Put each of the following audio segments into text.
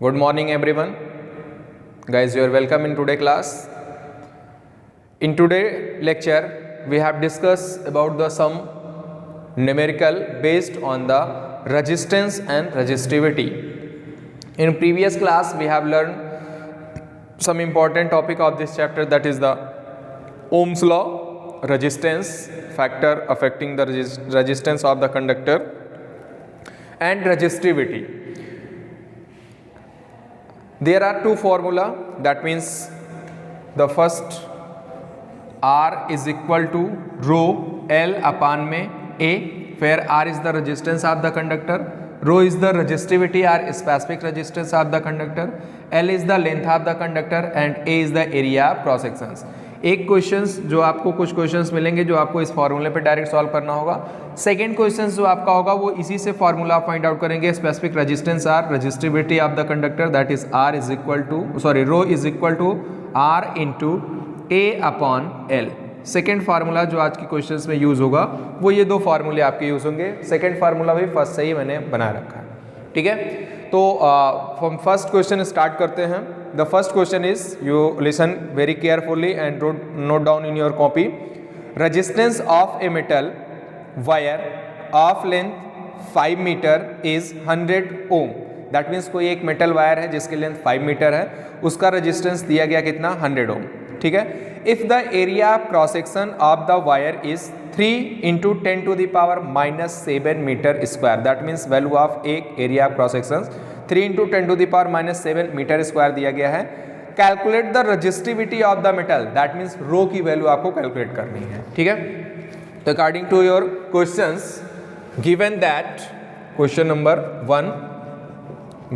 Good morning everyone. Guys, you are welcome in today class. In today lecture we have discussed about the some numerical based on the resistance and resistivity. In previous class we have learned some important topic of this chapter, that is the Ohm's law, resistance factor affecting the resistance of the conductor, and resistivity. There are two formula, that means the first R is equal to rho L upon में A, where R is the resistance of the conductor, rho is the resistivity or specific resistance of the conductor, L is the length of the conductor and A is the area of cross sections. एक questions जो आपको कुछ questions मिलेंगे जो आपको इस फॉर्मूले पे डायरेक्ट सॉल्व करना होगा. सेकंड क्वेश्चंस जो आपका होगा वो इसी से फॉर्मूला फाइंड आउट करेंगे. Specific resistance or resistivity of the conductor, that is R is equal to rho is equal to R into A upon L. Second formula जो आज की क्वेश्चंस में यूज होगा वो ये दो फार्मूले आपके यूज होंगे. सेकेंड फार्मूला भी फर्स्ट से ही मैंने बना रखा है. ठीक है, तो हम फर्स्ट क्वेश्चन स्टार्ट करते हैं. The first question is, you listen very carefully and note down in your copy. Resistance of a metal wire of length 5 metre is 100 ohm. That means कोई एक मेटल वायर है जिसकी length 5 metre है, उसका resistance दिया गया कितना, 100 ohm. ठीक है. If the area cross section of the wire is 3 into 10 to the power -7 metre square. That means value of एक area cross section 3 into 10 to the power -7 metre square दिया गया है. Calculate the resistivity of the metal. That means rho की value आपको calculate करनी है. ठीक है, तो according to your questions given that, question number 1,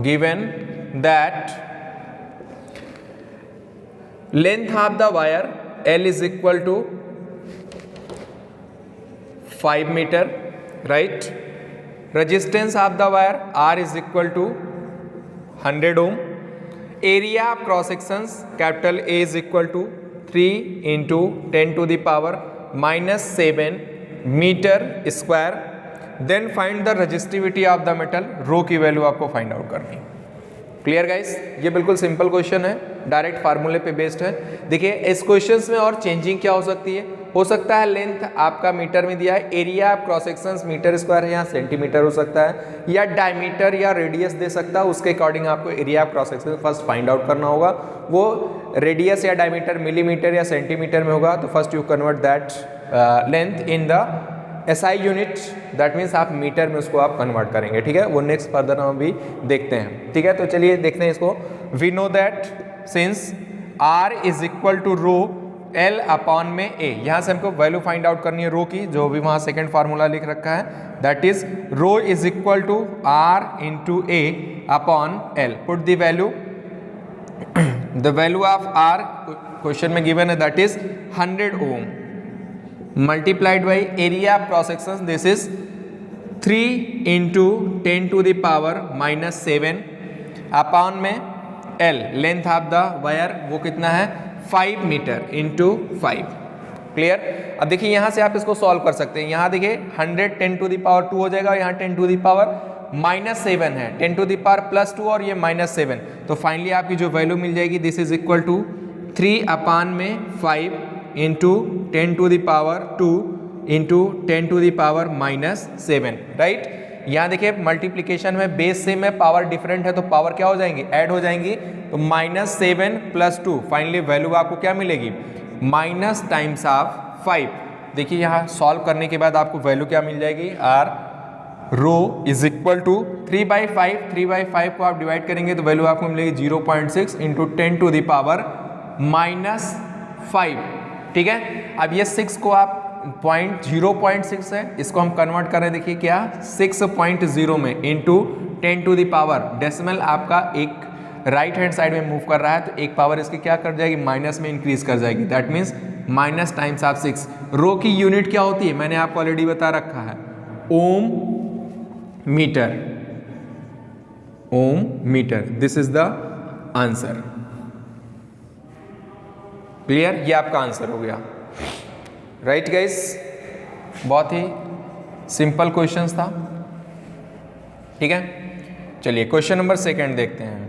given that length of the wire L is equal to 5 meter, right? Resistance of the wire R is equal to 100 ohm. Area of cross sections capital A is equal to 3 into 10 to the power -7 meter square. Then find the resistivity of the metal. रो की value आपको find out करनी. Clear guys, ये बिल्कुल simple question है, direct फार्मूले पे based है. देखिए इस क्वेश्चंस में और चेंजिंग क्या हो सकती है, हो सकता है लेंथ आपका मीटर में दिया है, area of cross sections metre square है, यहाँ सेंटीमीटर हो सकता है, या डायमीटर या रेडियस दे सकता है. उसके अकॉर्डिंग आपको area of cross section first find out करना होगा. वो रेडियस या डायमीटर मिलीमीटर या सेंटीमीटर में होगा, तो first you convert that length in the SI unit. That means आप मीटर में उसको आप कन्वर्ट करेंगे. ठीक है, वो नेक्स्ट फर्दर हम भी देखते हैं. ठीक है, तो चलिए देखते हैं इसको. We know that since R is equal to rho L upon में A, यहाँ से हमको वैल्यू फाइंड आउट करनी है रो की, जो भी वहाँ सेकेंड फार्मूला लिख रखा है, that is rho is equal to R into A upon L. Put the value, the value of R question में गिवन है, that is 100 ohm multiplied by area of cross section, this is 3 into 10 to the power -7 upon में L, length of the wire वो कितना है, 5 metre into 5. Clear. अब देखिए यहाँ से आप इसको सॉल्व कर सकते हैं. यहाँ देखिए 100 10 टू द पावर 2 हो जाएगा, यहाँ 10 टू द पावर -7 है, 10 टू द पावर +2 और ये -7. तो फाइनली आपकी जो वैल्यू मिल जाएगी, this is equal to 3 upon में 5 into 10 to the power 2 into 10 to the power -7. Right. यहाँ देखिए मल्टीप्लीकेशन में बेस सेम है, पावर डिफरेंट है, तो पावर क्या हो जाएंगी, ऐड हो जाएंगी. तो -7 + 2, फाइनली वैल्यू आपको क्या मिलेगी, माइनस टाइम्स ऑफ 5. देखिए यहाँ सॉल्व करने के बाद आपको वैल्यू क्या मिल जाएगी, R rho is equal to 3/5. 3/5 को आप डिवाइड करेंगे तो वैल्यू आपको मिलेगी 0.6 इंटू 10 टू द पावर -5. ठीक है. अब ये 6 को आप 0.6 है, इसको हम कन्वर्ट करें, देखिए क्या 6.0 में into 10 to the power, decimal आपका एक राइट हैंड साइड में मूव कर रहा है, तो एक पावर इसकी क्या कर जाएगी, माइनस में इंक्रीज कर जाएगी. That means minus times of 6. रो की यूनिट क्या होती है, मैंने आपको ऑलरेडी बता रखा है, ohm metre. Ohm metre, this is the answer. Clear, ये आपका आंसर हो गया. राइट गाइस, बहुत ही सिंपल क्वेश्चंस था. ठीक है, चलिए क्वेश्चन नंबर 2 देखते हैं.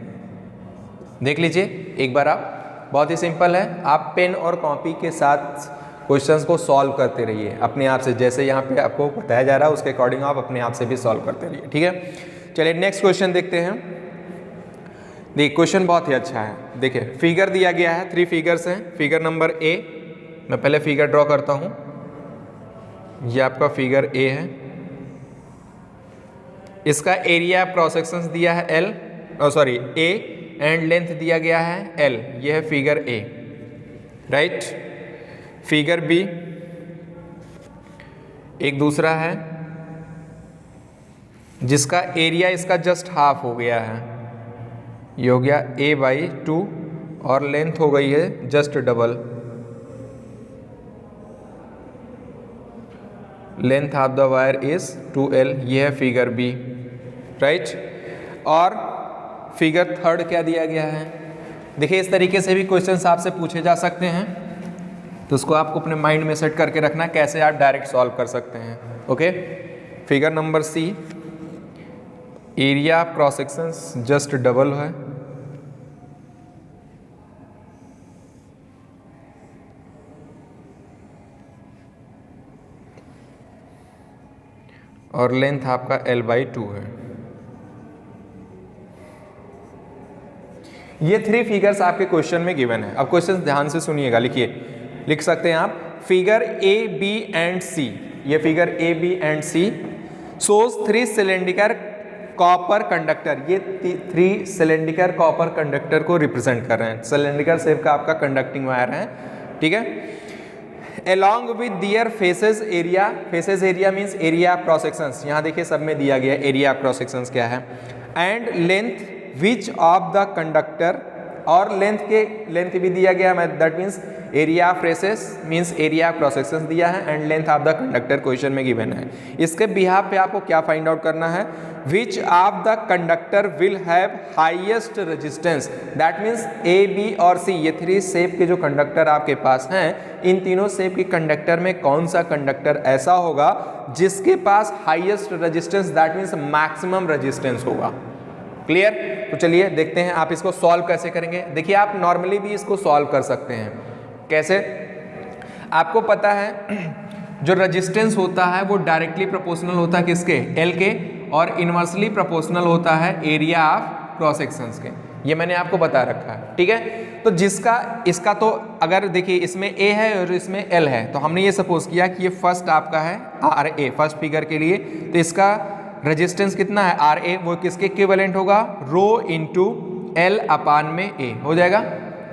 देख लीजिए एक बार आप, बहुत ही सिंपल है। आप पेन और कॉपी के साथ क्वेश्चंस को सॉल्व करते रहिए अपने आप से, जैसे यहाँ पे आपको बताया जा रहा है उसके अकॉर्डिंग आप अपने आप से भी सॉल्व करते रहिए, ठीक है। चलिए नेक्स्ट क्वेश्चन देखते हैं। देखिए क्वेश्चन बहुत ही अच्छा है। देखिए फिगर दिया गया है, 3 फिगर्स हैं। फिगर नंबर ए, मैं पहले फिगर ड्रॉ करता हूँ। ये आपका फिगर ए है, इसका एरिया क्रॉस सेक्शंस दिया है एल, ए, एंड लेंथ दिया गया है एल। ये है figure A, right. Figure B एक दूसरा है जिसका एरिया इसका जस्ट हाफ हो गया है, ये हो गया a/2 और लेंथ हो गई है just double. Length of the wire is 2l। ये है फिगर बी, राइट। और फिगर थर्ड क्या दिया गया है? देखिए इस तरीके से भी क्वेश्चंस आपसे पूछे जा सकते हैं, तो उसको आपको अपने माइंड में सेट करके रखना कैसे आप डायरेक्ट सॉल्व कर सकते हैं। Okay, figure number C, area of cross sections just double है, और लेंथ आपका l/2 है। ये 3 फिगर्स आपके क्वेश्चन में गिवन है। अब क्वेश्चन ध्यान से सुनिएगा, लिखिए, लिख सकते हैं आप figure A B and C. ये figure A B and C shows 3 cylindrical copper conductor. ये 3 सिलेंडिकल कॉपर कंडक्टर को रिप्रेजेंट कर रहे हैं। सिलेंडिकल शेप का आपका कंडक्टिंग वायर है, ठीक है। Along with their faces area, faces area means area of cross sections। यहाँ देखिए सब में दिया गया एरिया ऑफ क्रॉस सेक्शंस क्या है, and length which of the conductor, और लेंथ भी दिया गया है, that means area of faces means area of cross sections दिया है, and length of the conductor question में गिवन है। इसके बिहाफ पे आपको क्या फाइंड आउट करना है, which of the conductor will have highest resistance. That means A B और सी, ये 3 शेप के जो कंडक्टर आपके पास हैं, इन तीनों शेप के कंडक्टर में कौन सा कंडक्टर ऐसा होगा जिसके पास highest resistance, that means maximum resistance होगा। क्लियर? तो चलिए देखते हैं आप इसको सॉल्व कैसे करेंगे। देखिए आप नॉर्मली भी इसको सॉल्व कर सकते हैं। कैसे? आपको पता है जो रेजिस्टेंस होता है वो डायरेक्टली प्रोपोर्शनल होता है किसके, एल के, और इनवर्सली प्रोपोर्शनल होता है एरिया ऑफ क्रॉस सेक्शंस के। ये मैंने आपको बता रखा है, ठीक है। तो जिसका इसका तो अगर देखिए इसमें ए है और इसमें एल है, तो हमने ये सपोज किया कि ये फर्स्ट आपका है आर ए, फर्स्ट फिगर के लिए, तो इसका रेजिस्टेंस कितना है आर ए, वो किसके इक्विवेलेंट होगा, रो इंटू एल अपान में ए हो जाएगा।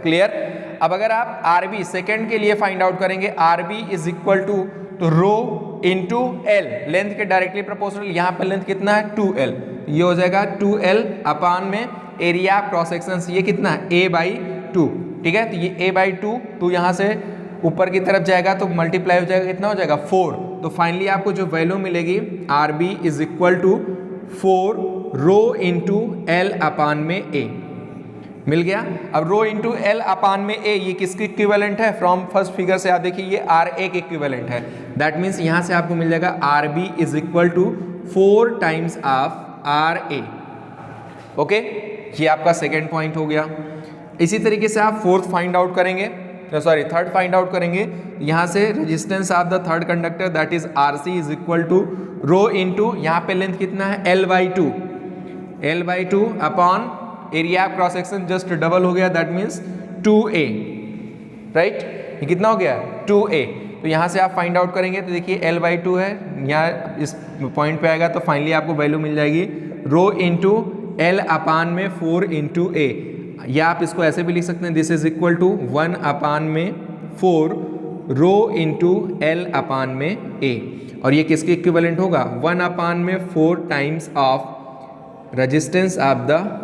क्लियर? अब अगर आप आर बी सेकेंड के लिए फाइंड आउट करेंगे, R B is equal to, तो रो इंटू एल, लेंथ के डायरेक्टली प्रोपोर्शनल, यहाँ पर लेंथ कितना है 2l, ये हो जाएगा 2l अपान में एरिया क्रॉस सेक्शंस, ये कितना है a/2, ठीक है। तो ये a/2, तो यहाँ से ऊपर की तरफ जाएगा तो मल्टीप्लाई हो जाएगा, कितना हो जाएगा 4। तो फाइनली आपको जो वैल्यू मिलेगी R B is equal to 4 rho into L upon में ए, मिल गया। अब रो इंटू एल अपान में ए, ये किसके इक्विवेलेंट है, फ्रॉम फर्स्ट फिगर से आप देखिए ये आर ए के इक्विवेलेंट है। दैट मीन्स यहाँ से आपको मिल जाएगा R B is equal to 4 times of R A. Okay, ये आपका सेकेंड पॉइंट हो गया। इसी तरीके से आप फोर्थ फाइंड आउट करेंगे, थर्ड फाइंड आउट करेंगे। यहाँ से resistance of the third conductor that is R C is equal to rho into, यहाँ पे लेंथ कितना है l/2 upon area of cross section just double हो गया, दैट मीन्स 2a, राइट। ये कितना हो गया 2a। तो यहाँ से आप फाइंड आउट करेंगे तो देखिए l/2 है, यहाँ इस पॉइंट पे आएगा तो फाइनली आपको वैल्यू मिल जाएगी रो इंटू एल अपान में 4 इंटू ए, या आप इसको ऐसे भी लिख सकते हैं, this is equal to 1 upon में 4 रो इंटू एल अपान में ए, और ये किसके इक्विवेलेंट होगा 1 अपान में 4 times of resistance of the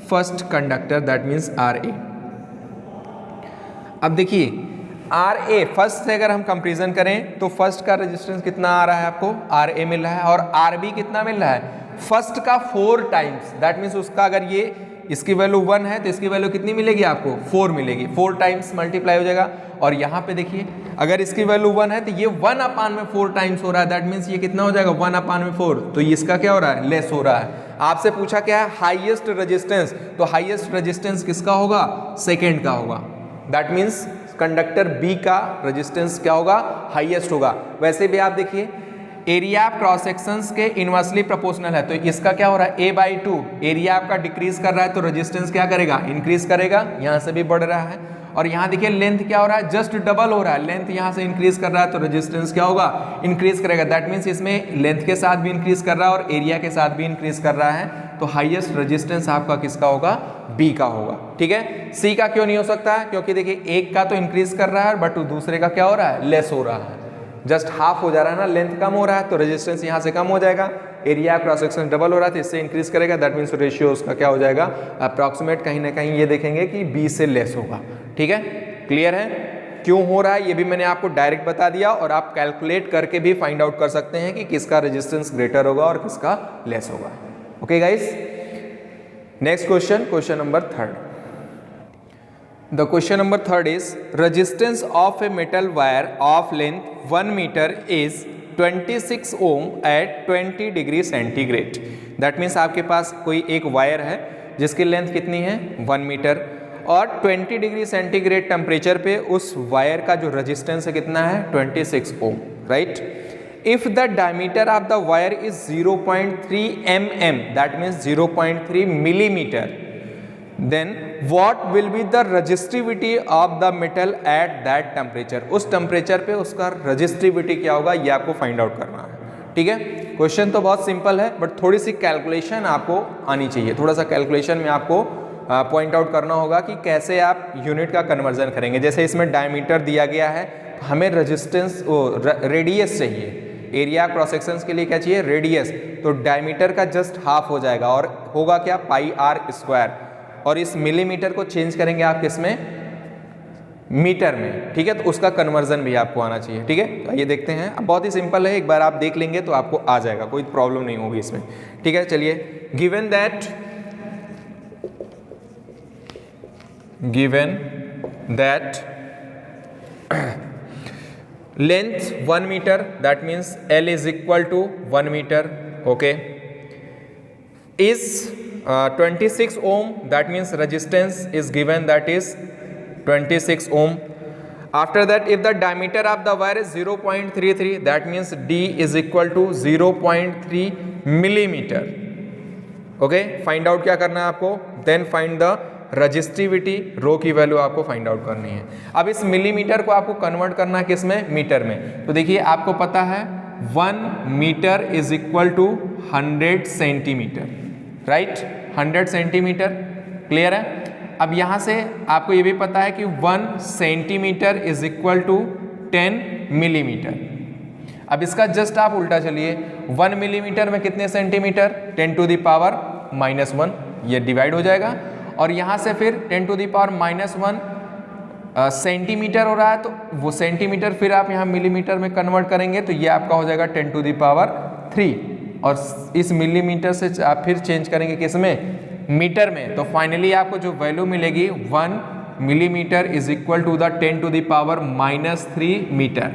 first conductor that means R A. अब देखिए आर ए फर्स्ट से अगर हम कंपेरिजन करें तो फर्स्ट का रेजिस्टेंस कितना आ रहा है आपको आर ए मिल रहा है, और आर बी कितना मिल रहा है फर्स्ट का 4 टाइम्स, दैट मीन्स उसका अगर ये इसकी वैल्यू 1 है तो इसकी वैल्यू कितनी मिलेगी आपको 4 मिलेगी, 4 टाइम्स मल्टीप्लाई हो जाएगा। और यहाँ पे देखिए अगर इसकी वैल्यू 1 है तो ये 1 अपान में 4 टाइम्स हो रहा है, दैट मीन्स ये कितना हो जाएगा 1 अपान में 4, तो इसका क्या हो रहा है लेस हो रहा है। आपसे पूछा क्या है, हाईएस्ट रेजिस्टेंस, तो हाईएस्ट रेजिस्टेंस किसका होगा, सेकेंड का होगा। दैट मीन्स कंडक्टर बी का रेजिस्टेंस क्या होगा, हाईएस्ट होगा। वैसे भी आप देखिए एरिया ऑफ क्रॉस सेक्शंस के इनवर्सली प्रोपोर्शनल है, तो इसका क्या हो रहा है, a/2, एरिया आपका डिक्रीज कर रहा है तो रेजिस्टेंस क्या करेगा, इंक्रीज करेगा, यहाँ से भी बढ़ रहा है। और यहाँ देखिए लेंथ क्या हो रहा है, जस्ट डबल हो रहा है, लेंथ यहाँ से इंक्रीज कर रहा है तो रेजिस्टेंस क्या होगा, इंक्रीज करेगा। दैट मीन्स इसमें लेंथ के साथ भी इंक्रीज कर रहा है और एरिया के साथ भी इंक्रीज कर रहा है, तो हाईएस्ट रेजिस्टेंस आपका किसका होगा, बी का होगा। ठीक है, सी का क्यों नहीं हो सकता है, क्योंकि देखिए एक का तो इंक्रीज कर रहा है बट दूसरे का क्या हो रहा है, लेस हो रहा है, जस्ट हाफ हो जा रहा है ना, लेंथ कम हो रहा है तो रेजिस्टेंस यहाँ से कम हो जाएगा, एरिया क्रॉस सेक्शन डबल हो रहा है तो इससे इंक्रीज करेगा। दैट मीन्स रेशियो उसका क्या हो जाएगा, अप्रॉक्सीमेट कहीं ना कहीं ये देखेंगे कि बी से लेस होगा। ठीक है, क्लियर है, क्यों हो रहा है ये भी मैंने आपको डायरेक्ट बता दिया, और आप कैलकुलेट करके भी फाइंड आउट कर सकते हैं कि किसका रेजिस्टेंस ग्रेटर होगा और किसका लेस होगा। Okay guys, next question, question number 3rd। The question number 3rd is resistance of a metal wire of length 1 meter is 26 ohm at 20 degree centigrade। That means आपके पास कोई एक वायर है जिसकी length कितनी है, 1 मीटर, और 20 degree centigrade temperature पे उस वायर का जो रेजिस्टेंस है कितना है, 26 ohm, right. If the diameter of the wire is 0.3 mm, that means 0.3 millimetre, then what will be the resistivity of the metal at that temperature। उस temperature पे उसका रेजिस्टिविटी क्या होगा, ये आपको फाइंड आउट करना है। ठीक है, क्वेश्चन तो बहुत सिंपल है बट थोड़ी सी कैलकुलेशन आपको आनी चाहिए, थोड़ा सा कैलकुलेशन में आपको पॉइंट आउट करना होगा कि कैसे आप यूनिट का कन्वर्जन करेंगे। जैसे इसमें डायमीटर दिया गया है, हमें रेजिस्टेंस रेडियस चाहिए, एरिया क्रॉस सेक्शंस के लिए क्या चाहिए, रेडियस, तो डायमीटर का जस्ट हाफ हो जाएगा और होगा क्या, πr², और इस मिलीमीटर को चेंज करेंगे आप किसमें, मीटर में। ठीक है, तो उसका कन्वर्जन भी आपको आना चाहिए। ठीक है, तो ये देखते हैं, अब बहुत ही सिंपल है, एक बार आप देख लेंगे तो आपको आ जाएगा, कोई प्रॉब्लम नहीं होगी इसमें। ठीक है, चलिए, given that length 1 metre, that means L is equal to 1 metre, okay, is 26 ohm, that means resistance is given, that is 26 ohm. After that, if the diameter of the wire is 0.33, that means D is equal to 0.3 millimeter. Okay, find out क्या करना है आपको, then find the resistivity, रो की value आपको find out करनी है। अब इस मिलीमीटर को आपको कन्वर्ट करना है किसमें, मीटर में। तो देखिए आपको पता है 1 metre is equal to 100 centimetre, right, 100 centimetre, clear है। अब यहाँ से आपको ये भी पता है कि 1 centimetre is equal to 10 millimetre. अब इसका जस्ट आप उल्टा चलिए, 1 मिलीमीटर में कितने सेंटीमीटर, 10 टू द पावर -1, ये डिवाइड हो जाएगा, और यहाँ से फिर 10 टू द पावर -1 सेंटीमीटर हो रहा है, तो वो सेंटीमीटर फिर आप यहाँ मिलीमीटर में कन्वर्ट करेंगे तो ये आपका हो जाएगा 10 टू द पावर 3, और इस मिलीमीटर से आप फिर चेंज करेंगे किसमें, मीटर में, तो फाइनली आपको जो वैल्यू मिलेगी 1 millimetre is equal to the 10 to the power -3 metre.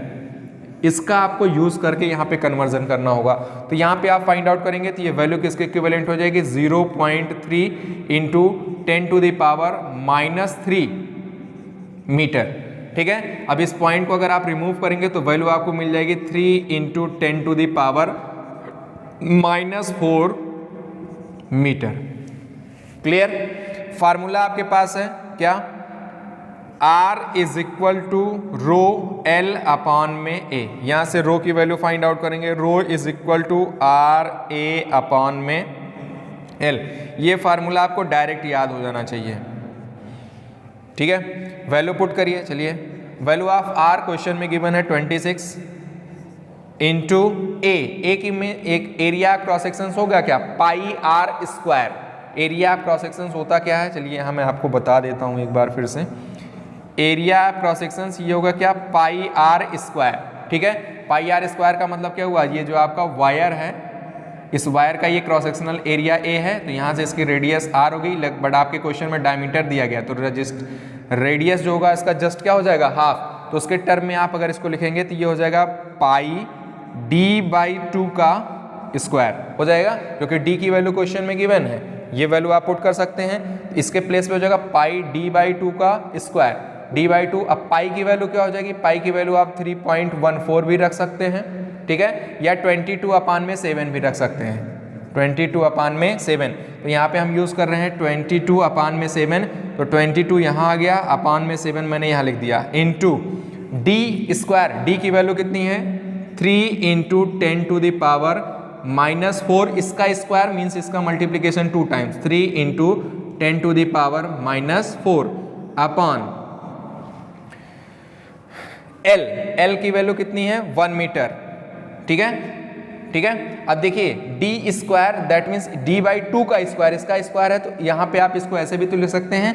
इसका आपको यूज करके यहाँ पे कन्वर्जन करना होगा, तो यहाँ पे आप फाइंड आउट करेंगे तो ये वैल्यू किसके इक्विवेलेंट हो जाएगी, 0.3 into 10 to the power -3 metre. ठीक है, अब इस पॉइंट को अगर आप रिमूव करेंगे तो वैल्यू आपको मिल जाएगी 3 into 10 to the power -4 metre. Clear, formula आपके पास है क्या, R is equal to rho L upon में A, यहां से रो की वैल्यू फाइंड आउट करेंगे, rho is equal to RA upon में L। ये फार्मूला आपको डायरेक्ट याद हो जाना चाहिए। ठीक है, वैल्यू पुट करिए, चलिए, वैल्यू ऑफ R क्वेश्चन में गिवन है 26 इंटू ए की में एक एरिया क्रॉस सेक्शन होगा क्या, πr²। एरिया क्रॉस सेक्शन होता क्या है, चलिए यहाँ मैं आपको बता देता हूँ एक बार फिर से, एरिया क्रॉस सेक्शन ये होगा क्या, πr²। ठीक है, πr² का मतलब क्या हुआ, ये जो आपका वायर है, इस वायर का ये क्रॉस सेक्शनल एरिया A है, तो यहाँ से इसकी रेडियस R हो गई, बट आपके क्वेश्चन में डायमीटर दिया गया, तो रेडियस जो होगा इसका जस्ट क्या हो जाएगा, हाफ, तो उसके टर्म में आप अगर इसको लिखेंगे तो ये हो जाएगा πd/2 का स्क्वायर हो जाएगा, क्योंकि डी की वैल्यू क्वेश्चन में गिवन है, ये वैल्यू आप पुट कर सकते हैं। इसके प्लेस पे हो जाएगा पाई डी बाई टू का स्क्वायर, डी बाई टू। अब पाई की वैल्यू क्या हो जाएगी, पाई की वैल्यू आप 3.14 भी रख सकते हैं, ठीक है, या 22/7 भी रख सकते हैं, 22/7। तो यहाँ पे हम यूज़ कर रहे हैं 22/7, तो 22 यहाँ आ गया, अपान में 7 मैंने यहाँ लिख दिया, इंटू डी स्क्वायर, डी की वैल्यू कितनी है 3 इंटू 10⁻⁻4, इसका स्क्वायर मीन्स इसका multiplication 2 times, 3 into 10⁻⁻4 upon L, L की वैल्यू कितनी है 1 मीटर, ठीक है, ठीक है। अब देखिए D square that means D by two का स्क्वायर, इसका स्क्वायर है, तो यहाँ पे आप इसको ऐसे भी तो लिख सकते हैं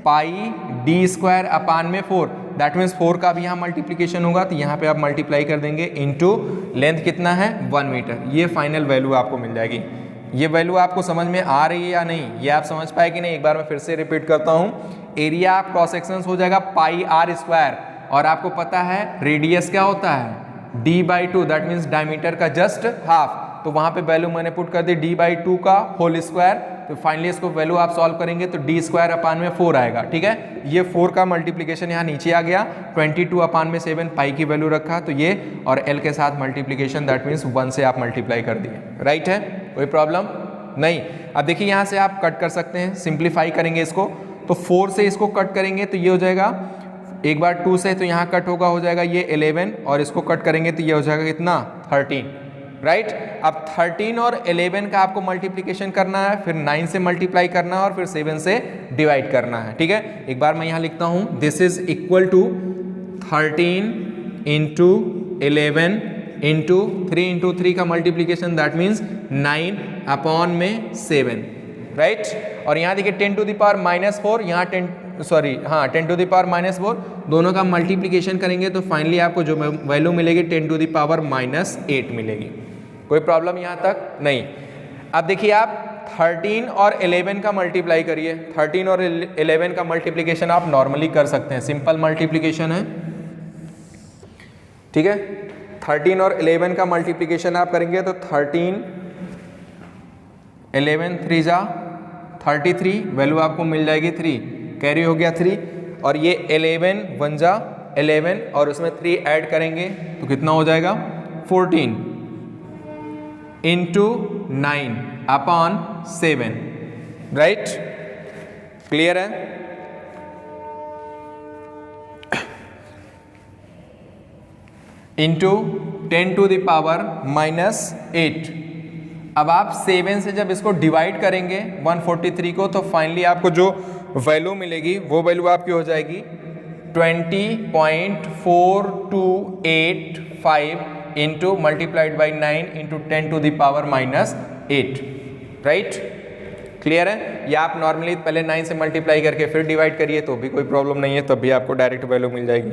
पाई डी स्क्वायर अपान में 4, दैट मीन्स 4 का भी यहाँ मल्टीप्लीकेशन होगा, तो यहाँ पे आप मल्टीप्लाई कर देंगे इंटू लेंथ कितना है 1 मीटर, ये फाइनल वैल्यू आपको मिल जाएगी। ये वैल्यू आपको समझ में आ रही है या नहीं, ये आप समझ पाए कि नहीं, एक बार मैं फिर से रिपीट करता हूँ। एरिया ऑफ क्रॉस सेक्शन हो जाएगा पाई आर स्क्वायर, और आपको पता है रेडियस क्या होता है D by two, that means diameter का जस्ट हाफ, तो वहां पे वैल्यू मैंने पुट कर दी डी बाई टू का होल स्क्वायर, तो फाइनली इसको वैल्यू आप सॉल्व करेंगे तो डी स्क्वायर अपान में 4 आएगा, ठीक है। ये 4 का मल्टीप्लीकेशन यहाँ नीचे आ गया, 22/7 पाई की वैल्यू रखा, तो ये और एल के साथ मल्टीप्लीकेशन दैट मीन्स 1 से आप मल्टीप्लाई कर दिए, राइट है, कोई प्रॉब्लम नहीं। अब देखिए यहाँ से आप कट कर सकते हैं, सिंप्लीफाई करेंगे इसको, तो 4 से इसको कट करेंगे तो ये हो जाएगा, एक बार 2 से तो यहाँ कट होगा, हो जाएगा ये 11, और इसको कट करेंगे तो ये हो जाएगा कितना 13, राइट। अब 13 और 11 का आपको मल्टीप्लीकेशन करना है, फिर 9 से मल्टीप्लाई करना है, और फिर 7 से डिवाइड करना है, ठीक है। एक बार मैं यहाँ लिखता हूँ, this is equal to 13 into 11 into 3 into 3 का मल्टीप्लीकेशन दैट मीन्स 9 अपॉन में 7, राइट। और यहाँ देखिए 10⁻⁻4, यहाँ 10 10⁻⁻4, दोनों का मल्टीप्लीकेशन करेंगे तो फाइनली आपको जो वैल्यू मिलेगी 10⁻⁻8 मिलेगी। कोई प्रॉब्लम यहाँ तक नहीं। अब देखिए आप 13 और 11 का मल्टीप्लाई करिए, 13 और 11 का मल्टीप्लीकेशन आप नॉर्मली कर सकते हैं, सिंपल मल्टीप्लीकेशन है, ठीक है। 13 और 11 का मल्टीप्लीकेशन आप करेंगे तो 13 11 3 जा 33, वैल्यू आपको मिल जाएगी 3, कैरी हो गया 3, और ये 11 1 जा 11, और उसमें 3 ऐड करेंगे तो कितना हो जाएगा 14 इंटू 9 अपॉन 7, राइट, क्लियर है। इंटू 10⁻⁻8। अब आप 7 से जब इसको डिवाइड करेंगे 143 को, तो फाइनली आपको जो वैल्यू मिलेगी वो वैल्यू आपकी हो जाएगी 20.4285 into multiplied by 9 into 10⁻⁻8, right, clear है। या आप नॉर्मली पहले 9 से मल्टीप्लाई करके फिर डिवाइड करिए तो भी कोई प्रॉब्लम नहीं है, तब भी आपको डायरेक्ट वैल्यू मिल जाएगी।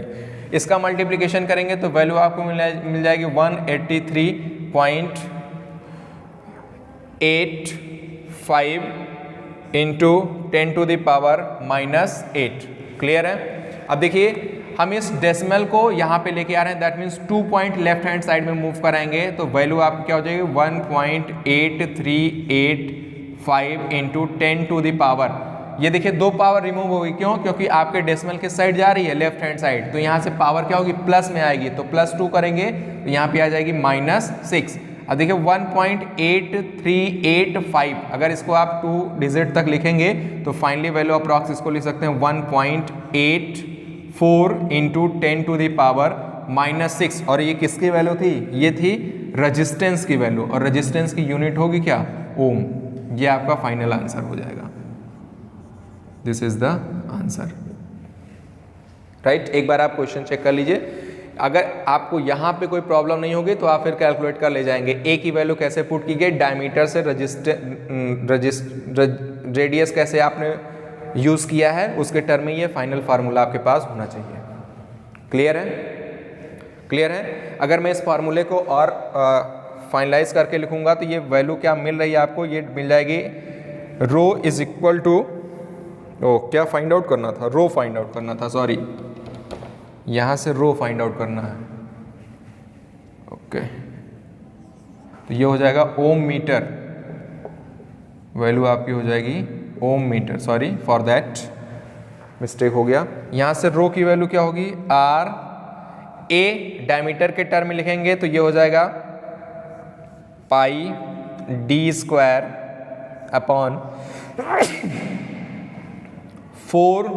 इसका मल्टीप्लिकेशन करेंगे तो वैल्यू आपको मिल जाएगी 183.85 इंटू 10⁻⁻8, क्लियर है। अब देखिए हम इस डेसिमल को यहाँ पे लेके आ रहे हैं, that means 2 point left hand side में मूव कराएंगे तो वैल्यू आपकी क्या हो जाएगी 1.8385 इंटू 10⁻, ये देखिए 2 पावर रिमूव होगी, क्यों, क्योंकि आपके डेसिमल किस साइड जा रही है लेफ्ट हैंड साइड, तो यहाँ से पावर क्या होगी प्लस में आएगी, तो +2 करेंगे तो यहाँ पे आ जाएगी -6। अब देखिए 1.8385, अगर इसको आप 2 डिजिट तक लिखेंगे तो फाइनली वैल्यू अप्रॉक्स इसको लिख सकते हैं 1.84 इंटू 10⁻⁻6, और ये किसकी वैल्यू थी, ये थी रेजिस्टेंस की वैल्यू, और रेजिस्टेंस की यूनिट होगी क्या ओम, ये आपका फाइनल आंसर हो जाएगा। This is the answer, right. एक बार आप क्वेश्चन चेक कर लीजिए, अगर आपको यहाँ पे कोई प्रॉब्लम नहीं होगी तो आप फिर कैलकुलेट कर ले जाएंगे। ए की वैल्यू कैसे पुट की गई, डायमीटर से रेडियस कैसे आपने यूज़ किया है, उसके टर्म में ये फाइनल फार्मूला आपके पास होना चाहिए। क्लियर है, क्लियर है। अगर मैं इस फार्मूले को और फाइनलाइज करके लिखूंगा तो ये वैल्यू क्या मिल रही है आपको, ये मिल जाएगी रो इज इक्वल टू, क्या फाइंड आउट करना था, रो फाइंड आउट करना था, सॉरी, यहाँ से रो फाइंड आउट करना है, ओके। तो ये हो जाएगा ओम मीटर, वैल्यू आपकी हो जाएगी ohm metre, sorry for that mistake हो गया। यहाँ से रो की वैल्यू क्या होगी, आर ए डायमीटर के टर्म में लिखेंगे तो ये हो जाएगा pi D square upon 4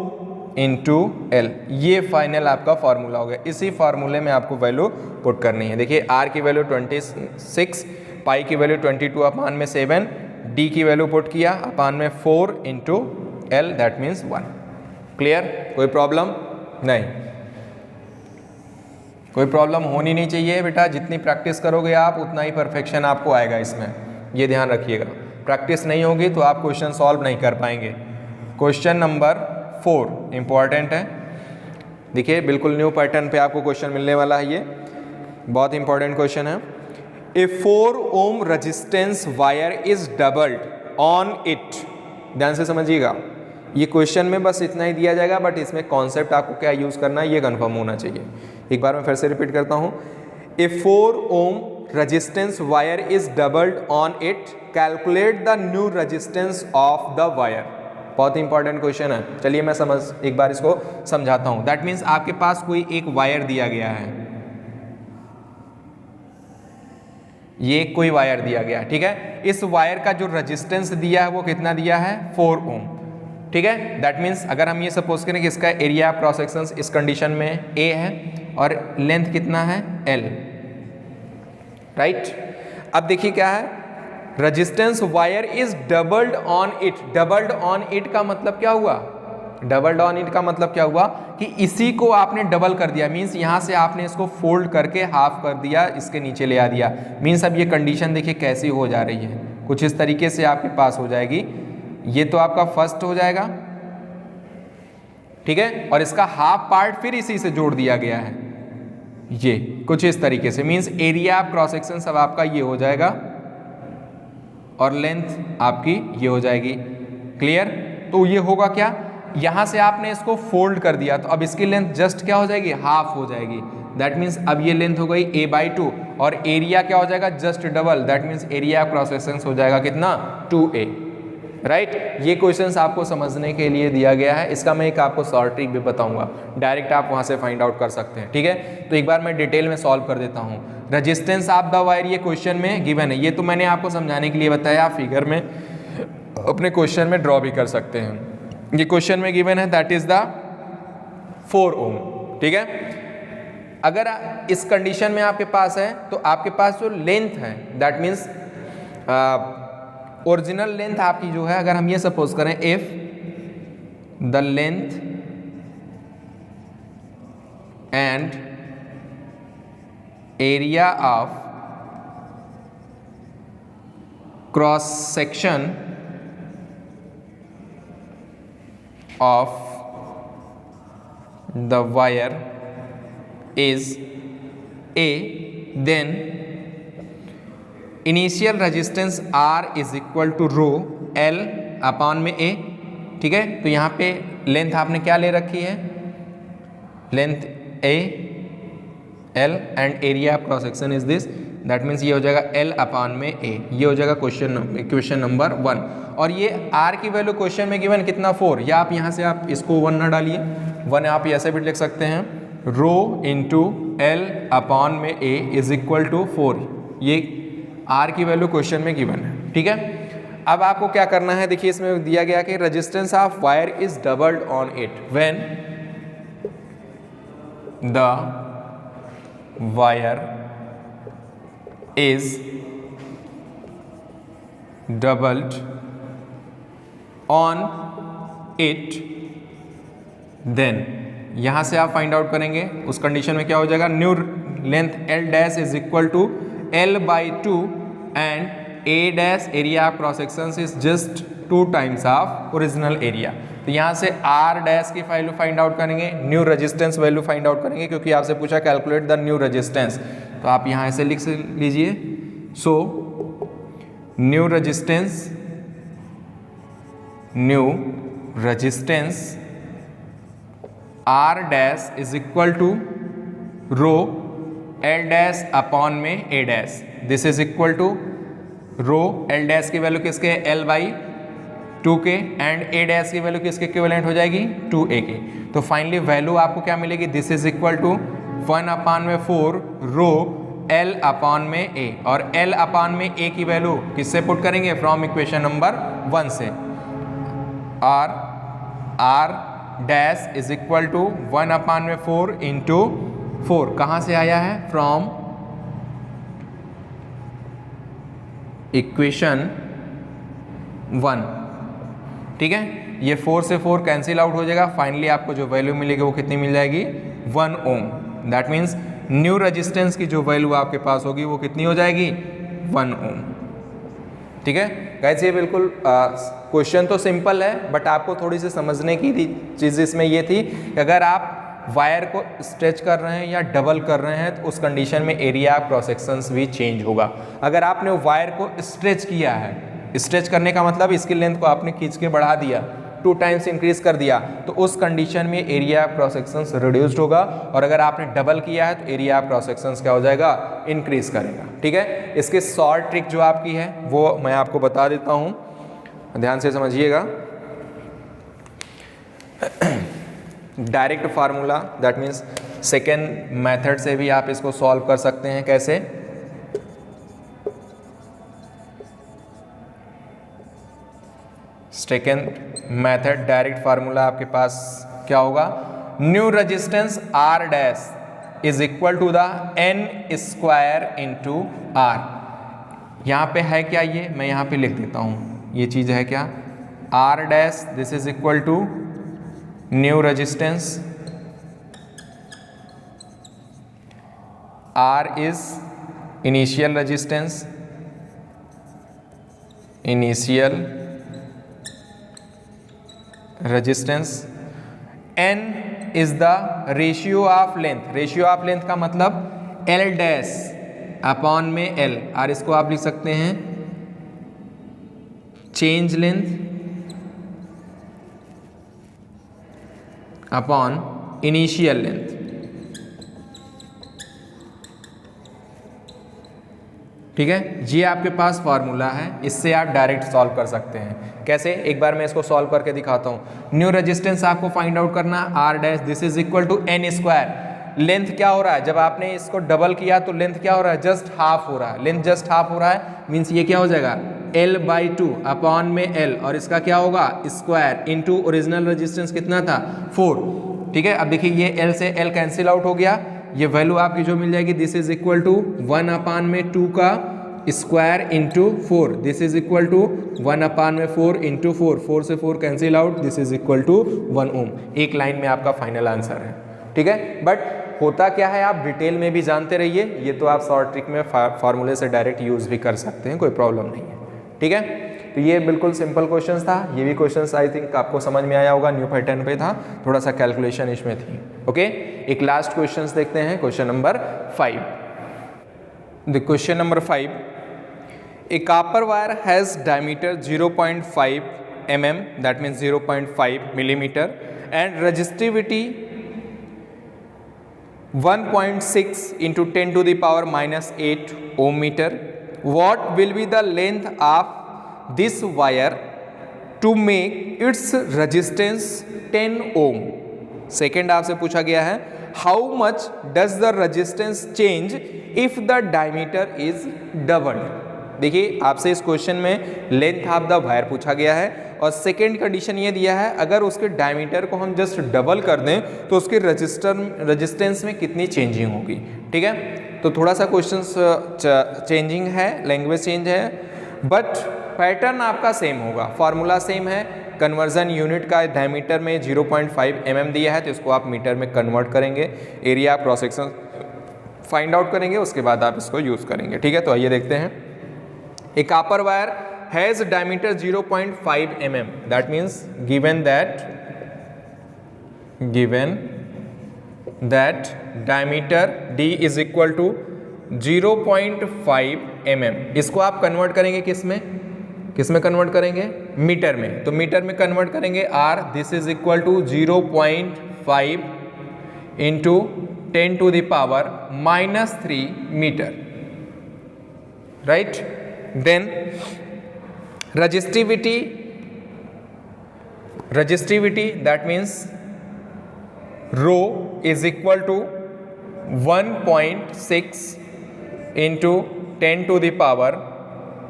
into L. ये फाइनल आपका फॉर्मूला हो गया। इसी फार्मूले में आपको वैल्यू पुट करनी है। देखिए आर की वैल्यू 26, पाई की वैल्यू 22 अपान में 7, डी की वैल्यू पुट किया अपान में 4 into L, that means 1। Clear? कोई प्रॉब्लम नहीं, कोई प्रॉब्लम होनी नहीं चाहिए बेटा। जितनी प्रैक्टिस करोगे आप उतना ही परफेक्शन आपको आएगा इसमें, ये ध्यान रखिएगा। प्रैक्टिस नहीं होगी तो आप क्वेश्चन सॉल्व नहीं कर पाएंगे। क्वेश्चन नंबर 4 इंपॉर्टेंट है। देखिए बिल्कुल न्यू पैटर्न पे आपको क्वेश्चन मिलने वाला है, ये बहुत इंपॉर्टेंट क्वेश्चन है। ए 4 ohm resistance wire is doubled on it. ध्यान से समझिएगा, ये क्वेश्चन में बस इतना ही दिया जाएगा, बट इसमें कॉन्सेप्ट आपको क्या यूज करना है ये कंफर्म होना चाहिए। एक बार मैं फिर से रिपीट करता हूं। ए 4 ohm resistance wire is doubled on it, calculate the new resistance of the wire. बहुत इंपॉर्टेंट क्वेश्चन है। चलिए मैं एक बार इसको समझाता हूं। दैट मीन्स आपके पास कोई एक वायर दिया गया है, ये कोई वायर दिया गया है, ठीक है। इस वायर का जो रेजिस्टेंस दिया है वो कितना दिया है, 4 ओम, ठीक है। दैट मीन्स अगर हम ये सपोज करें कि इसका एरिया ऑफ क्रॉस सेक्शन इस कंडीशन में ए है और लेंथ कितना है एल, राइट। अब देखिए क्या है, resistance wire is doubled on it. Doubled on it का मतलब क्या हुआ, डबल्ड ऑन इट का मतलब क्या हुआ कि इसी को आपने डबल कर दिया। मीन्स यहां से आपने इसको फोल्ड करके हाफ कर दिया, इसके नीचे ले आ दिया। मीन्स अब ये कंडीशन देखिए कैसी हो जा रही है, कुछ इस तरीके से आपके पास हो जाएगी। ये तो आपका फर्स्ट हो जाएगा, ठीक है, और इसका हाफ पार्ट फिर इसी से जोड़ दिया गया है, ये कुछ इस तरीके से। Means area of cross section सब आपका ये हो जाएगा और लेंथ आपकी ये हो जाएगी। क्लियर? तो ये होगा क्या, यहां से आपने इसको फोल्ड कर दिया तो अब इसकी लेंथ जस्ट क्या हो जाएगी, हाफ हो जाएगी। दैट मीन्स अब ये लेंथ हो गई a/2 और एरिया क्या हो जाएगा, just double. That means area of cross section हो जाएगा कितना, 2a, राइट। ये क्वेश्चंस आपको समझने के लिए दिया गया है। इसका मैं एक आपको शॉर्ट ट्रिक भी बताऊंगा, डायरेक्ट आप वहां से फाइंड आउट कर सकते हैं, ठीक है। तो एक बार मैं डिटेल में सॉल्व कर देता हूं। रेजिस्टेंस ऑफ द वायर ये क्वेश्चन में गिवन है, ये तो मैंने आपको समझाने के लिए बताया, आप फिगर में अपने क्वेश्चन में ड्रॉ भी कर सकते हैं। ये क्वेश्चन में गिवन है, दैट इज द 4 ओम, ठीक है। अगर इस कंडीशन में आपके पास है तो आपके पास जो लेंथ है, दैट मीन्स ओरिजिनल लेंथ आपकी जो है, अगर हम ये सपोज करें if the length and area of cross section of the wire is A, then initial resistance R is equal to rho L upon में A, ठीक है। तो यहाँ पे लेंथ आपने क्या ले रखी है, length A, L and area of cross section is this. That means ये हो जाएगा L अपॉन में A, ये हो जाएगा क्वेश्चन नंबर 1। और ये R की वैल्यू क्वेश्चन में गिवन कितना, 4, या आप यहाँ से आप इसको 1 ना डालिए, 1 आप ऐसे भी लिख सकते हैं, रो इंटू L अपॉन में A इज इक्वल टू 4। ये R की वैल्यू क्वेश्चन में गिवन है, ठीक है। अब आपको क्या करना है, देखिए इसमें दिया गया कि resistance of wire is doubled on it when the wire is doubled on it, then यहां से आप फाइंड आउट करेंगे उस कंडीशन में क्या हो जाएगा, new length L dash is equal to L/2 and A dash area of cross section is just 2 times of original area. तो यहाँ से R डैश की वैल्यू फाइंड आउट करेंगे, new resistance value find out करेंगे, क्योंकि आपसे पूछा calculate the new resistance. तो आप यहाँ ऐसे लिख लीजिए, so new resistance R dash is equal to rho L dash upon में A dash, this is equal to rho L dash की वैल्यू किसके L by 2k and A dash की वैल्यू किसके इक्विवेलेंट हो जाएगी 2a की। तो finally value आपको क्या मिलेगी, this is equal to 1 upon में 4 रो एल अपान में ए, और एल अपान में ए की वैल्यू किससे पुट करेंगे, फ्रॉम इक्वेशन नंबर 1 से, R dash is equal to 1 upon में 4 इंटू 4 कहाँ से आया है, फ्रॉम इक्वेशन 1। ठीक है, ये 4 से 4 कैंसिल आउट हो जाएगा, फाइनली आपको जो वैल्यू मिलेगी वो कितनी मिल जाएगी 1 ओम। दैट मीन्स न्यू रेजिस्टेंस की जो वैल्यू आपके पास होगी वो कितनी हो जाएगी 1 ओम। ठीक है गाइस, ये बिल्कुल क्वेश्चन तो सिंपल है, बट आपको थोड़ी सी समझने की चीज़ इसमें ये थी कि अगर आप वायर को स्ट्रेच कर रहे हैं या डबल कर रहे हैं तो उस कंडीशन में एरिया क्रॉस सेक्शंस भी चेंज होगा। अगर आपने वायर को स्ट्रेच किया है, स्ट्रेच करने का मतलब इसकी लेंथ को आपने खींच के बढ़ा दिया, 2 टाइम्स इंक्रीज कर दिया, तो उस कंडीशन में एरिया क्रॉस सेक्शंस रिड्यूस्ड होगा, और अगर आपने डबल किया है तो एरिया क्रॉस सेक्शंस क्या हो जाएगा, इंक्रीज करेगा। ठीक है, इसकी शॉर्ट ट्रिक जो आपकी है वो मैं आपको बता देता हूँ, ध्यान से समझिएगा। Direct formula, that means second method से भी आप इसको सॉल्व कर सकते हैं। कैसे, सेकेंड मेथड डायरेक्ट फार्मूला आपके पास क्या होगा, new resistance R dash is equal to the n square into R. यहाँ पे है क्या, ये मैं यहाँ पे लिख देता हूँ, ये चीज़ है क्या, R dash this is equal to new resistance, R is initial resistance, initial resistance, n is the ratio of length, ratio of length का मतलब L डैश अपॉन में L, और इसको आप लिख सकते हैं change length upon initial length. ठीक है, ये आपके पास फार्मूला है, इससे आप डायरेक्ट सॉल्व कर सकते हैं। कैसे, एक बार मैं इसको सॉल्व करके दिखाता हूँ। न्यू रेजिस्टेंस आपको फाइंड आउट करना, R dash this is equal to n square. Length क्या हो रहा है, जब आपने इसको डबल किया तो लेंथ क्या हो रहा है, जस्ट हाफ हो रहा है, लेंथ जस्ट हाफ हो रहा है, मीन्स ये क्या हो जाएगा L बाई 2 अपॉन में L, और इसका क्या होगा स्क्वायर इंटू ओरिजिनल रेजिस्टेंस कितना था 4। ठीक है, अब देखिए ये L से L कैंसिल आउट हो गया, ये वैल्यू आपकी जो मिल जाएगी this is equal to 1 upon में 2 का square into 4, this is equal to 1 upon में 4 इंटू 4, 4 से 4 cancel out, this is equal to 1 ohm. एक लाइन में आपका फाइनल आंसर है। ठीक है, बट होता क्या है आप डिटेल में भी जानते रहिए, ये तो आप शॉर्ट ट्रिक में फार्मूले से डायरेक्ट यूज भी कर सकते हैं, कोई प्रॉब्लम नहीं है। ठीक है, तो ये बिल्कुल सिंपल क्वेश्चंस था, ये भी क्वेश्चंस आई थिंक आपको समझ में आया होगा, न्यू पैटर्न पे था, थोड़ा सा कैलकुलेशन इसमें थी। ओके, एक लास्ट क्वेश्चंस देखते हैं, question number 5। The question number 5, a copper wire has diameter 0.5 mm, that means 0.5 millimeter, and resistivity 1.6 into 10 to the power minus 8 ohm meter. What will be the length of this wire to make its resistance 10 ohm? Second आपसे पूछा गया है, how much does the resistance change if the diameter is doubled? देखिए आपसे इस question में length of the wire पूछा गया है, और सेकेंड कंडीशन ये दिया है अगर उसके डायमीटर को हम जस्ट डबल कर दें तो उसके रेजिस्टेंस में कितनी चेंजिंग होगी। ठीक है, तो थोड़ा सा क्वेश्चन चेंजिंग है, लैंग्वेज चेंज है, बट पैटर्न आपका सेम होगा, फॉर्मूला सेम है। कन्वर्जन यूनिट का डायमीटर में 0.5 mm दिया है, तो इसको आप मीटर में कन्वर्ट करेंगे, area cross section find out करेंगे, उसके बाद आप इसको यूज़ करेंगे। ठीक है, तो आइए देखते हैं। A copper wire has diameter 0.5 mm. That means given that diameter D is equal to 0.5 mm. इसको आप कन्वर्ट करेंगे किस में कन्वर्ट करेंगे, मीटर में। तो मीटर में कन्वर्ट करेंगे R, this is equal to 0.5 into 10 to the power -3 meter, right? Then resistivity, that means rho is equal to 1.6 into 10 to the power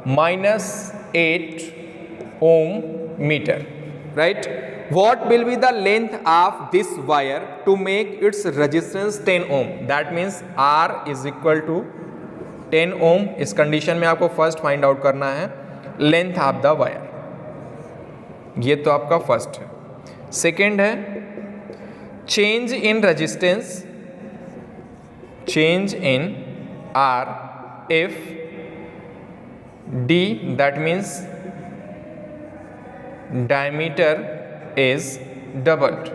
-8 ohm meter, right? What will be the length of this wire to make its resistance 10 ohm? That means R is equal to 10 ohm. इस condition में आपको first find out करना है length of the wire, ये तो आपका first है. Second है change in resistance, change in R if D, that means diameter is doubled.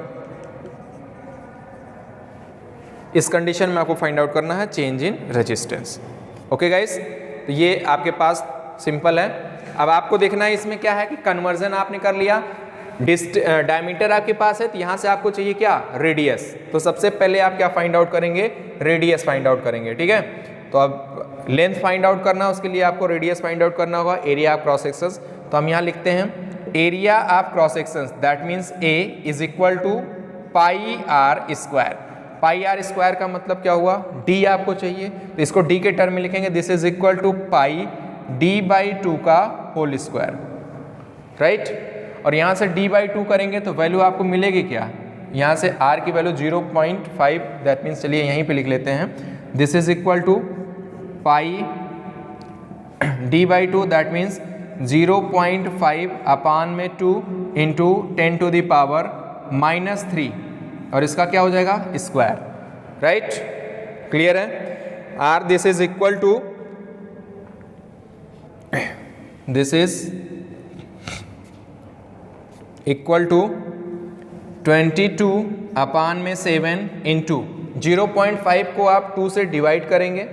इस कंडीशन में आपको फाइंड आउट करना है change in resistance. Okay guys, तो ये आपके पास सिंपल है. अब आपको देखना है इसमें क्या है कि कन्वर्जन आपने कर लिया, डायमीटर आपके पास है, तो यहाँ से आपको चाहिए क्या, रेडियस. तो सबसे पहले आप क्या फाइंड आउट करेंगे, रेडियस फाइंड आउट करेंगे. ठीक है, तो अब लेंथ फाइंड आउट करना, उसके लिए आपको रेडियस फाइंड आउट करना होगा, एरिया ऑफ क्रॉस सेक्शंस. तो हम यहाँ लिखते हैं area of cross sections, that means A is equal to pi R square. Pi R square का मतलब क्या हुआ, डी आपको चाहिए, तो इसको डी के टर्म में लिखेंगे. This is equal to pi D by 2 का होल स्क्वायर, राइट. और यहाँ से डी बाई 2 करेंगे तो वैल्यू आपको मिलेगी क्या, यहाँ से आर की वैल्यू 0.5, दैट मीन्स चलिए यहीं पे लिख लेते हैं. This is equal to pi D by 2, that means 0.5 upon में 2 इंटू 10 टू द पावर -3, और इसका क्या हो जाएगा, स्क्वायर, राइट. क्लियर है. R this is equal to, this is equal to 22 upon में 7 इंटू 0.5 को आप 2 से डिवाइड करेंगे.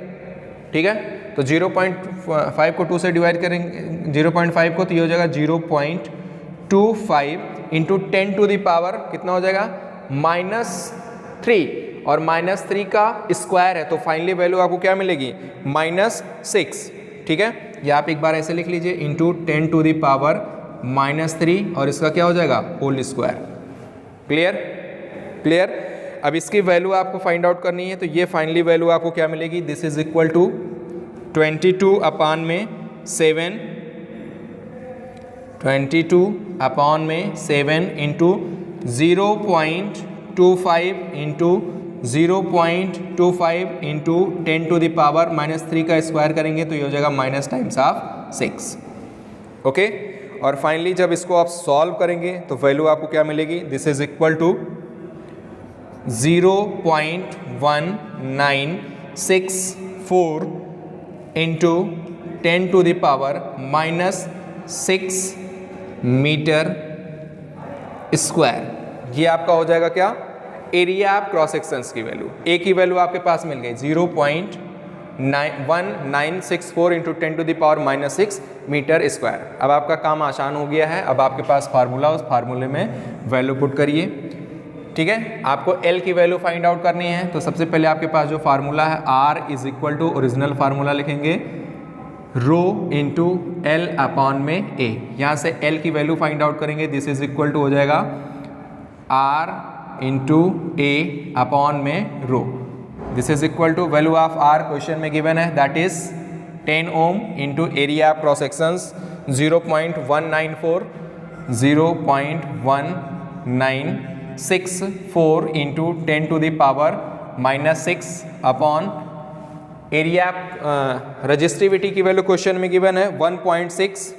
ठीक है, तो 0.5 को 2 से डिवाइड करेंगे, 0.5 को, तो ये हो जाएगा 0.25 इंटू 10 टू द पावर कितना हो जाएगा, -3, और -3 का स्क्वायर है, तो फाइनली वैल्यू आपको क्या मिलेगी, -6. ठीक है, ये आप एक बार ऐसे लिख लीजिए, इंटू 10 टू द पावर -3, और इसका क्या हो जाएगा, होल स्क्वायर. Clear, clear. अब इसकी वैल्यू आपको फाइंड आउट करनी है, तो ये फाइनली वैल्यू आपको क्या मिलेगी, this is equal to 22 upon में 7, 22 अपान में 7 into 0.25 into 0.25 into 10 to the power -3 का स्क्वायर करेंगे तो ये हो जाएगा माइनस टाइम्स ऑफ 6. ओके, और फाइनली जब इसको आप सॉल्व करेंगे तो वैल्यू आपको क्या मिलेगी, this is equal to 0.1964 into 10 to the power -6 metre square. ये आपका हो जाएगा क्या, एरिया ऑफ क्रॉस सेक्शंस की वैल्यू. ए की वैल्यू आपके पास मिल गई 0.1964 into 10 to the power -6 metre square. अब आपका काम आसान हो गया है. अब आपके पास फार्मूला, उस फार्मूले में वैल्यू पुट करिए. ठीक है, आपको एल की वैल्यू फाइंड आउट करनी है, तो सबसे पहले आपके पास जो फार्मूला है, R is equal to original formula लिखेंगे, रो इंटू एल अपॉन में ए. यहाँ से एल की वैल्यू फाइंड आउट करेंगे, दिस इज इक्वल टू हो जाएगा आर इंटू ए अपॉन में rho. This is equal to value of R question में गिवन है, that is 10 ohm into area of cross sections 0.194, 0.194 into 10 to the power -6 upon area. Resistivity की value question में given है 1.6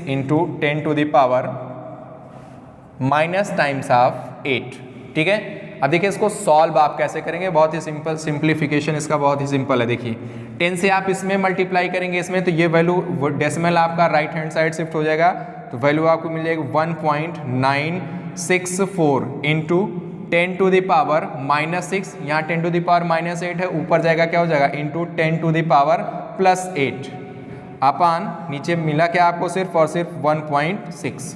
into 10 to the power minus times of 8. ठीक है, अब देखिए इसको सॉल्व आप कैसे करेंगे, बहुत ही सिंपल, सिंप्लीफिकेशन इसका बहुत ही सिंपल है. देखिए 10 से आप इसमें मल्टीप्लाई करेंगे इसमें, तो ये वैल्यू डेसिमल आपका राइट हैंड साइड शिफ्ट हो जाएगा, तो वैल्यू आपको मिल जाएगी 1.964 इंटू 10 टू द पावर -6. यहाँ 10 टू द पावर -8 है, ऊपर जाएगा क्या हो जाएगा, इंटू 10 टू द पावर +8 अपान नीचे मिला क्या आपको, सिर्फ और सिर्फ 1.6,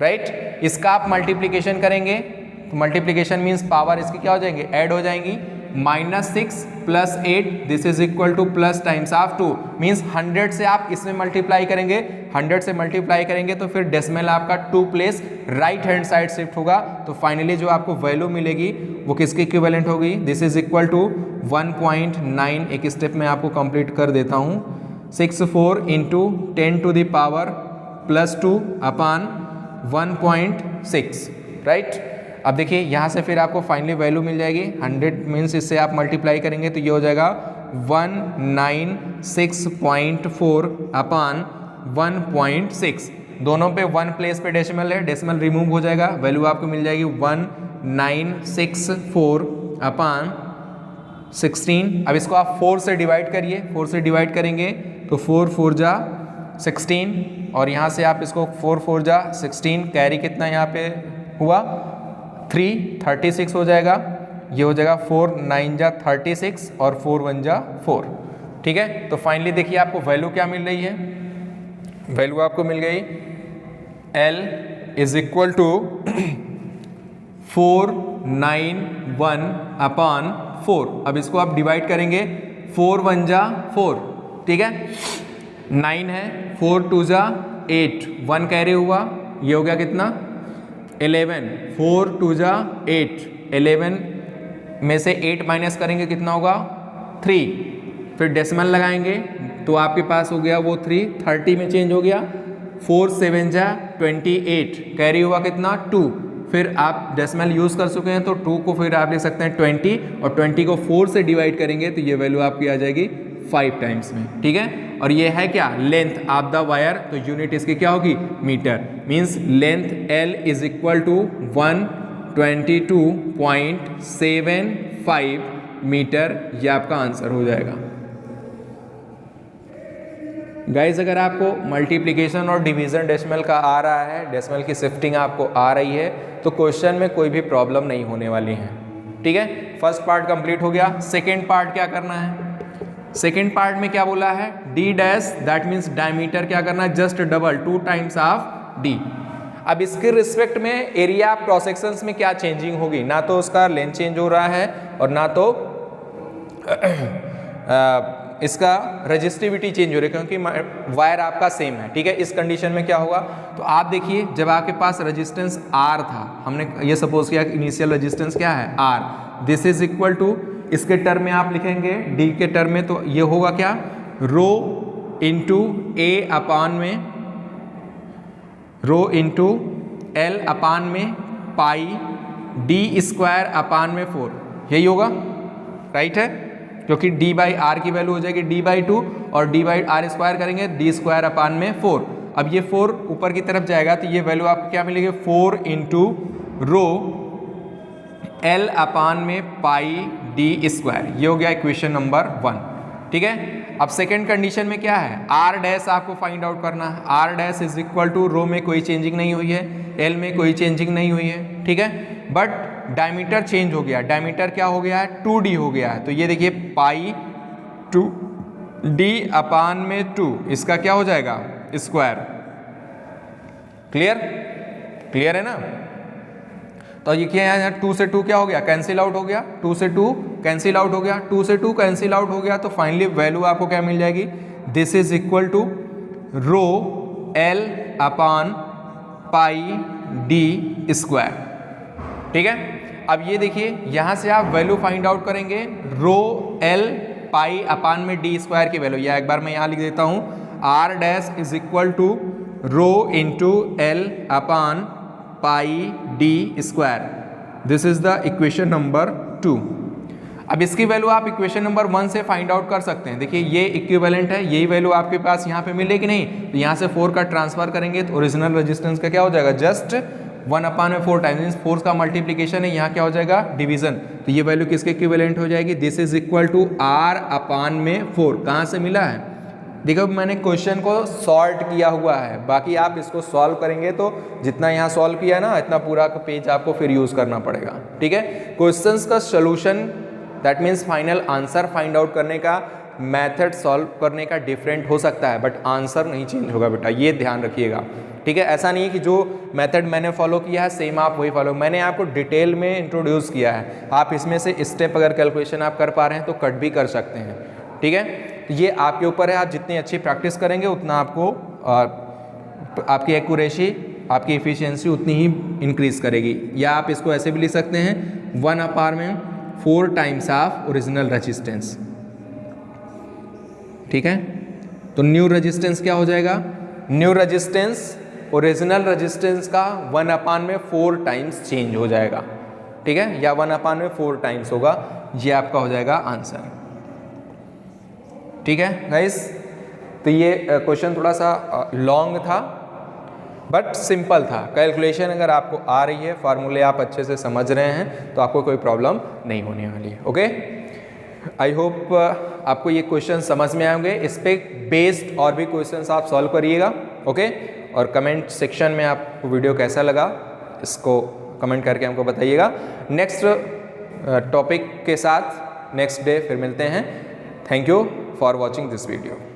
राइट. इसका आप मल्टीप्लीकेशन करेंगे तो मल्टीप्लीकेशन मीन्स पावर इसकी क्या हो जाएंगे, ऐड हो जाएंगी। -6 + 8 this is equal two plus times of 2 means 100 से आप इसमें मल्टीप्लाई करेंगे, 100 से मल्टीप्लाई करेंगे तो फिर डेसिमल आपका 2 place right hand side shift होगा। तो फाइनली जो आपको वैल्यू मिलेगी वो किसके इक्विवेलेंट होगी, दिस इज इक्वल टू 1.9। एक स्टेप में आपको कंप्लीट कर देता हूँ। 64 × 10⁻²+2 अपान 1.6 राइट। अब देखिए यहाँ से फिर आपको फाइनली वैल्यू मिल जाएगी 100 मीन्स इससे आप मल्टीप्लाई करेंगे तो ये हो जाएगा 196.4 अपान 1.6। दोनों पे 1 प्लेस पे डेसिमल है, डेसिमल रिमूव हो जाएगा, वैल्यू आपको मिल जाएगी 1964 अपान 16। अब इसको आप 4 से डिवाइड करिए, 4 से डिवाइड करेंगे तो 4 4 जा 16 और यहाँ से आप इसको 4 4 जा 16 कैरी कितना यहाँ पे हुआ 36 हो जाएगा। ये हो जाएगा 4 9 जा 36 और 4 1 जा 4। ठीक है, तो फाइनली देखिए आपको वैल्यू क्या मिल रही है, वैल्यू आपको मिल गई L इज इक्वल टू 491 अपान 4। अब इसको आप डिवाइड करेंगे 4 1 जा 4, ठीक है, 9 है, 4 2 जा 8, 1 कैरी हुआ, ये हो गया कितना 11, 4 2 जा 8, 11 में से 8 माइनस करेंगे कितना होगा 3, फिर डेसिमल लगाएंगे तो आपके पास हो गया वो 3 30 में चेंज हो गया, 4 7 जा 28, कैरी हुआ कितना 2, फिर आप डेसिमल यूज़ कर चुके हैं तो 2 को फिर आप लिख सकते हैं 20 और 20 को 4 से डिवाइड करेंगे तो ये वैल्यू आपकी आ जाएगी 5 टाइम्स में। ठीक है, और ये है क्या लेंथ ऑफ द वायर, तो यूनिट इसकी क्या होगी metre, means length L is equal to 122.75 metre, ये आपका आंसर हो जाएगा। गाइज अगर आपको मल्टीप्लिकेशन और डिवीजन डेसिमल का आ रहा है, डेसिमल की शिफ्टिंग आपको आ रही है तो क्वेश्चन में कोई भी प्रॉब्लम नहीं होने वाली है। ठीक है, फर्स्ट पार्ट कंप्लीट हो गया। सेकेंड पार्ट क्या करना है, सेकेंड पार्ट में क्या बोला है D dash that means diameter क्या करना है just double 2 times of D। अब इसके रिस्पेक्ट में एरिया ऑफ क्रॉस सेक्शंस में क्या चेंजिंग होगी, ना तो उसका लेंथ चेंज हो रहा है और ना तो इसका रेजिस्टिविटी चेंज हो रही है क्योंकि वायर आपका सेम है। ठीक है, इस कंडीशन में क्या होगा तो आप देखिए जब आपके पास रेजिस्टेंस R था, हमने ये सपोज किया कि इनिशियल रेजिस्टेंस क्या है R, this is equal to इसके टर्म में आप लिखेंगे D के टर्म में तो ये होगा क्या रो इंटू A अपान में रो इंटू L अपान में पाई D स्क्वायर अपान में 4, यही होगा राइट है, क्योंकि D बाई आर की वैल्यू हो जाएगी D/2 और D बाई आर स्क्वायर करेंगे D स्क्वायर अपान में 4। अब ये 4 ऊपर की तरफ जाएगा तो ये वैल्यू आपको क्या मिलेगी 4 इंटू रो L अपान में पाई D स्क्वायर, ये हो गया इक्वेशन नंबर 1। ठीक है, अब सेकेंड कंडीशन में क्या है R डैश आपको फाइंड आउट करना है। R dash is equal to rho में कोई चेंजिंग नहीं हुई है, L में कोई चेंजिंग नहीं हुई है। ठीक है, बट डायमीटर चेंज हो गया, डायमीटर क्या हो गया है 2D हो गया है, तो ये देखिए पाई 2D अपान में 2 इसका क्या हो जाएगा स्क्वायर। क्लियर, क्लियर है ना, तो ये क्या है 2 से 2 क्या हो गया कैंसिल आउट हो गया, 2 से 2 कैंसिल आउट हो गया, 2 से 2 कैंसिल आउट हो गया, तो फाइनली वैल्यू आपको क्या मिल जाएगी this is equal to rho L upon pi D square. ठीक है, अब ये देखिए यहाँ से आप वैल्यू फाइंड आउट करेंगे रो L पाई अपान में D स्क्वायर की वैल्यू, या एक बार मैं यहाँ लिख देता हूँ R dash is equal to rho into L upon pi D square, this is the equation number 2। अब इसकी वैल्यू आप इक्वेशन नंबर 1 से फाइंड आउट कर सकते हैं। देखिए ये इक्विवेलेंट है, यही वैल्यू आपके पास यहाँ पे मिलेगी नहीं, तो यहाँ से 4 का ट्रांसफर करेंगे तो ओरिजिनल रेजिस्टेंस का क्या हो जाएगा जस्ट 1 अपान में 4 टाइम्स, 4 का मल्टीप्लीकेशन है, यहाँ क्या हो जाएगा डिवीजन, तो ये वैल्यू किसके इक्विवेलेंट हो जाएगी this is equal to R upon में 4। कहाँ से मिला है देखो मैंने क्वेश्चन को सॉल्व किया हुआ है, बाकी आप इसको सॉल्व करेंगे तो जितना यहाँ सॉल्व किया है ना इतना पूरा का पेज आपको फिर यूज़ करना पड़ेगा। ठीक है, क्वेश्चंस का solution that means final answer find out करने का मेथड सॉल्व करने का डिफरेंट हो सकता है, बट आंसर नहीं चेंज होगा बेटा, ये ध्यान रखिएगा, ठीक है। ऐसा नहीं है कि जो मेथड मैंने फॉलो किया है सेम आप वही फॉलो, मैंने आपको डिटेल में इंट्रोड्यूस किया है, आप इसमें से स्टेप अगर कैलकुलेशन आप कर पा रहे हैं तो कट भी कर सकते हैं, ठीक है। ये आपके ऊपर है, आप जितनी अच्छी प्रैक्टिस करेंगे उतना आपको आपकी एक्यूरेसी, आपकी एफिशिएंसी उतनी ही इंक्रीज करेगी। या आप इसको ऐसे भी लिख सकते हैं 1/4 टाइम्स ऑफ ओरिजिनल रेजिस्टेंस, ठीक है। तो न्यू रेजिस्टेंस क्या हो जाएगा, न्यू रेजिस्टेंस ओरिजिनल रेजिस्टेंस का 1/4 टाइम्स चेंज हो जाएगा, ठीक है, या 1/4 टाइम्स होगा, ये आपका हो जाएगा आंसर, ठीक है गाइस। तो ये क्वेश्चन थोड़ा सा लॉन्ग था बट सिंपल था। कैलकुलेशन अगर आपको आ रही है, फार्मूले आप अच्छे से समझ रहे हैं तो आपको कोई प्रॉब्लम नहीं होने वाली है, ओके। आई होप आपको ये क्वेश्चन समझ में आएंगे, इस पे बेस्ड और भी क्वेश्चंस आप सॉल्व करिएगा, ओके। और कमेंट सेक्शन में आपको वीडियो कैसा लगा इसको कमेंट करके हमको बताइएगा। नेक्स्ट टॉपिक के साथ नेक्स्ट डे फिर मिलते हैं। Thank you for watching this video.